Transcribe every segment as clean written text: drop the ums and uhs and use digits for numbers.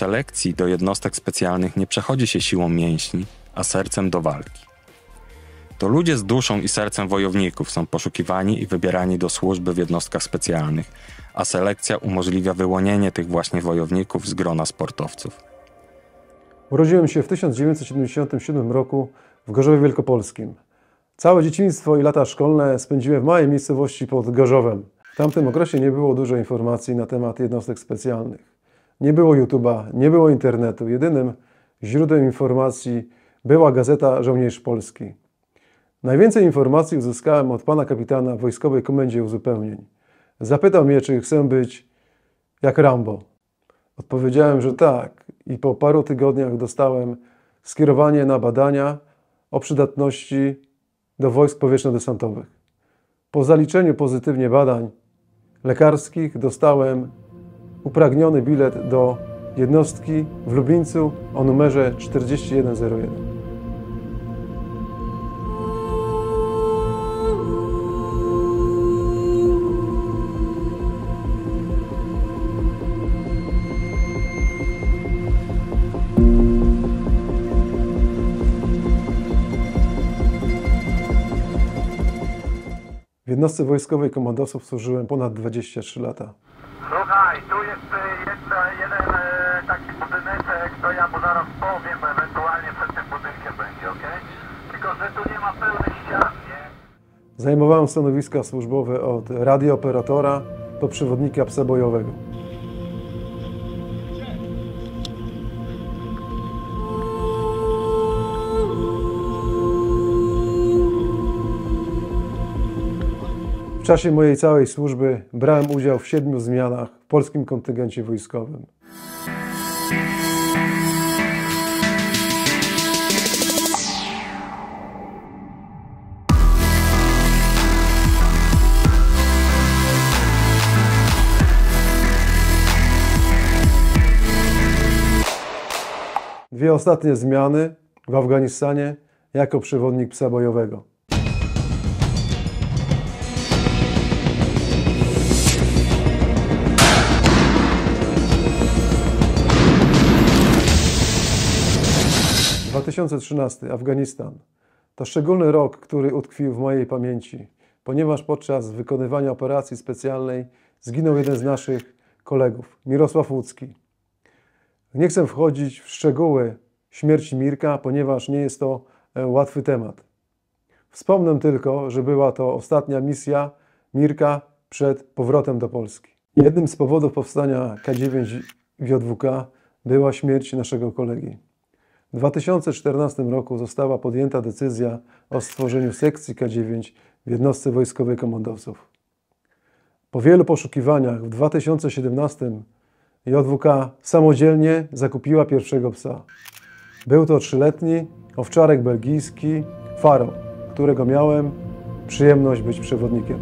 selekcji do jednostek specjalnych nie przechodzi się siłą mięśni, a sercem do walki. To ludzie z duszą i sercem wojowników są poszukiwani i wybierani do służby w jednostkach specjalnych, a selekcja umożliwia wyłonienie tych właśnie wojowników z grona sportowców. Urodziłem się w 1977 roku w Gorzowie Wielkopolskim. Całe dzieciństwo i lata szkolne spędziłem w małej miejscowości pod Gorzowem. W tamtym okresie nie było dużo informacji na temat jednostek specjalnych. Nie było YouTube'a, nie było internetu. Jedynym źródłem informacji była gazeta Żołnierz Polski. Najwięcej informacji uzyskałem od pana kapitana w Wojskowej Komendzie Uzupełnień. Zapytał mnie, czy chcę być jak Rambo. Odpowiedziałem, że tak, i po paru tygodniach dostałem skierowanie na badania o przydatności do wojsk powietrzno-desantowych. Po zaliczeniu pozytywnie badań lekarskich dostałem upragniony bilet do jednostki w Lublińcu o numerze 4101. W jednostce wojskowej komandosów służyłem ponad 23 lata. Słuchaj, tu jest jeszcze jeden taki budyneczek, to ja mu zaraz powiem, ewentualnie przed tym budynkiem będzie, ok? Tylko, że tu nie ma pełnych ścian, nie? Zajmowałem stanowiska służbowe od radiooperatora do przewodnika psa bojowego. W czasie mojej całej służby brałem udział w 7 zmianach w polskim kontyngencie wojskowym. Dwie ostatnie zmiany w Afganistanie jako przewodnik psa bojowego. Rok 2013, Afganistan. To szczególny rok, który utkwił w mojej pamięci, ponieważ podczas wykonywania operacji specjalnej zginął jeden z naszych kolegów, Mirosław Łódzki. Nie chcę wchodzić w szczegóły śmierci Mirka, ponieważ nie jest to łatwy temat. Wspomnę tylko, że była to ostatnia misja Mirka przed powrotem do Polski. Jednym z powodów powstania K9 w JWK była śmierć naszego kolegi. W 2014 roku została podjęta decyzja o stworzeniu sekcji K9 w jednostce wojskowej komandosów. Po wielu poszukiwaniach w 2017 JWK samodzielnie zakupiła pierwszego psa. Był to 3-letni owczarek belgijski Faro, którego miałem przyjemność być przewodnikiem.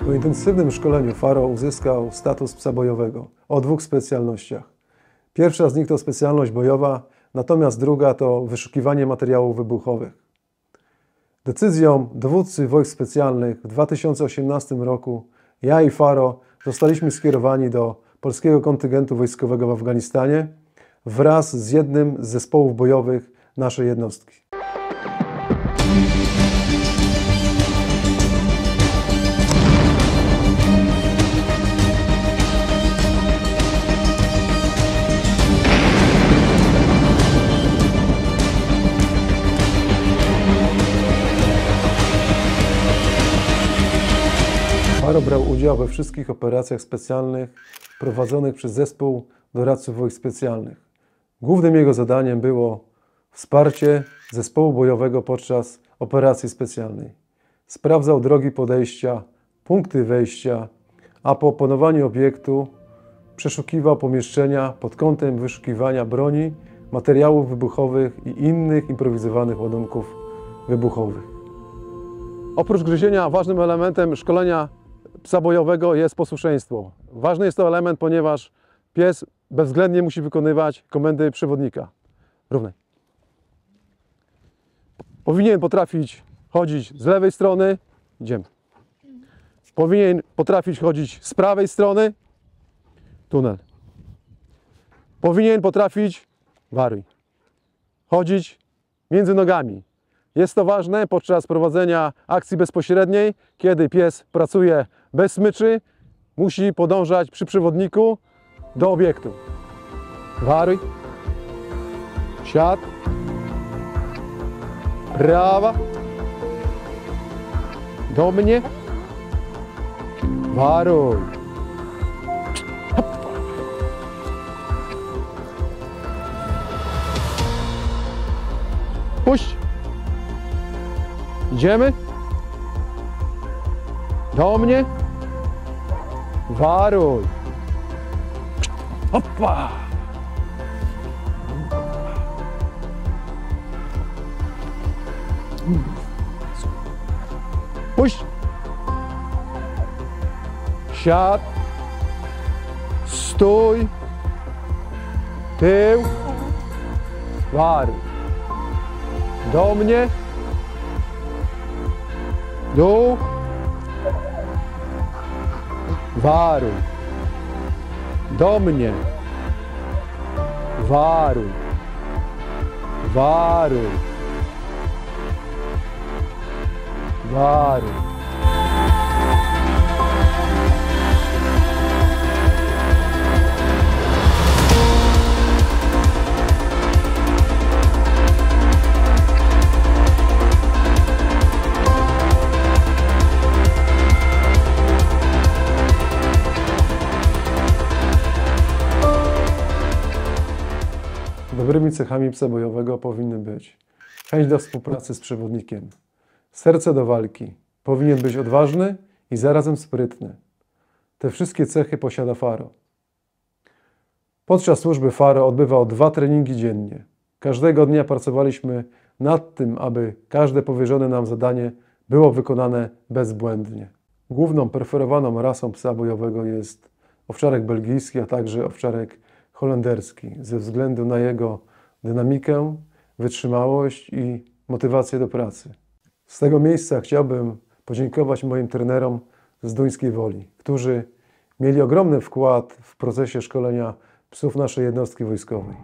Po intensywnym szkoleniu Faro uzyskał status psa bojowego o 2 specjalnościach. Pierwsza z nich to specjalność bojowa, natomiast druga to wyszukiwanie materiałów wybuchowych. Decyzją dowódcy wojsk specjalnych w 2018 roku ja i Faro zostaliśmy skierowani do polskiego kontyngentu wojskowego w Afganistanie wraz z jednym z zespołów bojowych naszej jednostki. Faro brał udział we wszystkich operacjach specjalnych prowadzonych przez zespół doradców wojsk specjalnych. Głównym jego zadaniem było wsparcie zespołu bojowego podczas operacji specjalnej. Sprawdzał drogi podejścia, punkty wejścia, a po opanowaniu obiektu przeszukiwał pomieszczenia pod kątem wyszukiwania broni, materiałów wybuchowych i innych improwizowanych ładunków wybuchowych. Oprócz gryzienia ważnym elementem szkolenia psa bojowego jest posłuszeństwo. Ważny jest to element, ponieważ pies bezwzględnie musi wykonywać komendy przewodnika. Równaj. Powinien potrafić chodzić z lewej strony. Idziemy. Powinien potrafić chodzić z prawej strony. Tunel. Powinien potrafić, waruj, chodzić między nogami. Jest to ważne podczas prowadzenia akcji bezpośredniej, kiedy pies pracuje bez smyczy, musi podążać przy przewodniku do obiektu. Waruj, siad, prawa, do mnie, waruj. Puść. Idziemy. Do mnie. Waruj. Hoppa. Puść. Siad. Stój. Tył. Waruj. Do mnie. Dół. Waruj. Do mnie. Waruj. Waruj. Waruj. Dobrymi cechami psa bojowego powinny być chęć do współpracy z przewodnikiem, serce do walki, powinien być odważny i zarazem sprytny. Te wszystkie cechy posiada Faro. Podczas służby Faro odbywał 2 treningi dziennie. Każdego dnia pracowaliśmy nad tym, aby każde powierzone nam zadanie było wykonane bezbłędnie. Główną preferowaną rasą psa bojowego jest owczarek belgijski, a także owczarek holenderski, ze względu na jego dynamikę, wytrzymałość i motywację do pracy. Z tego miejsca chciałbym podziękować moim trenerom z Duńskiej Woli, którzy mieli ogromny wkład w procesie szkolenia psów naszej jednostki wojskowej.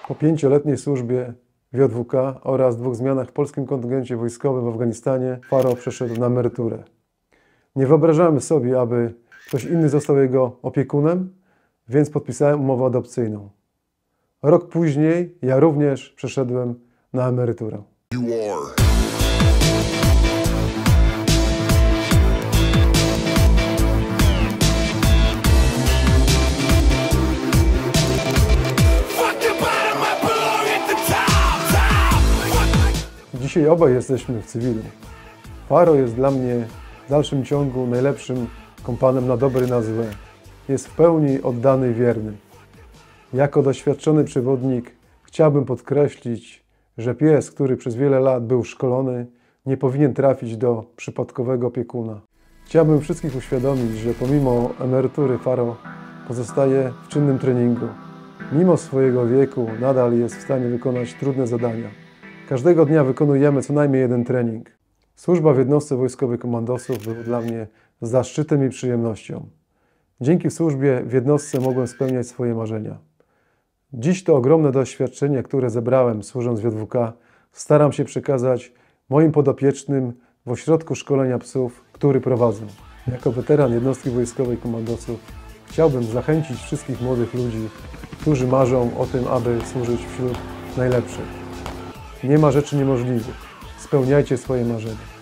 Po 5-letniej służbie w JWK oraz 2 zmianach w polskim kontyngencie wojskowym w Afganistanie Faro przeszedł na emeryturę. Nie wyobrażałem sobie, aby ktoś inny został jego opiekunem, więc podpisałem umowę adopcyjną. Rok później ja również przeszedłem na emeryturę. Dzisiaj obaj jesteśmy w cywilu. Faro jest dla mnie w dalszym ciągu najlepszym kompanem na dobre i na złe. Jest w pełni oddany i wierny. Jako doświadczony przewodnik chciałbym podkreślić, że pies, który przez wiele lat był szkolony, nie powinien trafić do przypadkowego opiekuna. Chciałbym wszystkich uświadomić, że pomimo emerytury Faro pozostaje w czynnym treningu. Mimo swojego wieku nadal jest w stanie wykonać trudne zadania. Każdego dnia wykonujemy co najmniej 1 trening. Służba w jednostce wojskowej komandosów była dla mnie zaszczytem i przyjemnością. Dzięki służbie w jednostce mogłem spełniać swoje marzenia. Dziś to ogromne doświadczenie, które zebrałem służąc w JWK, staram się przekazać moim podopiecznym w ośrodku szkolenia psów, który prowadzę. Jako weteran jednostki wojskowej komandosów chciałbym zachęcić wszystkich młodych ludzi którzy marzą o tym, aby służyć wśród najlepszych. Nie ma rzeczy niemożliwych. Spełniajcie swoje marzenia.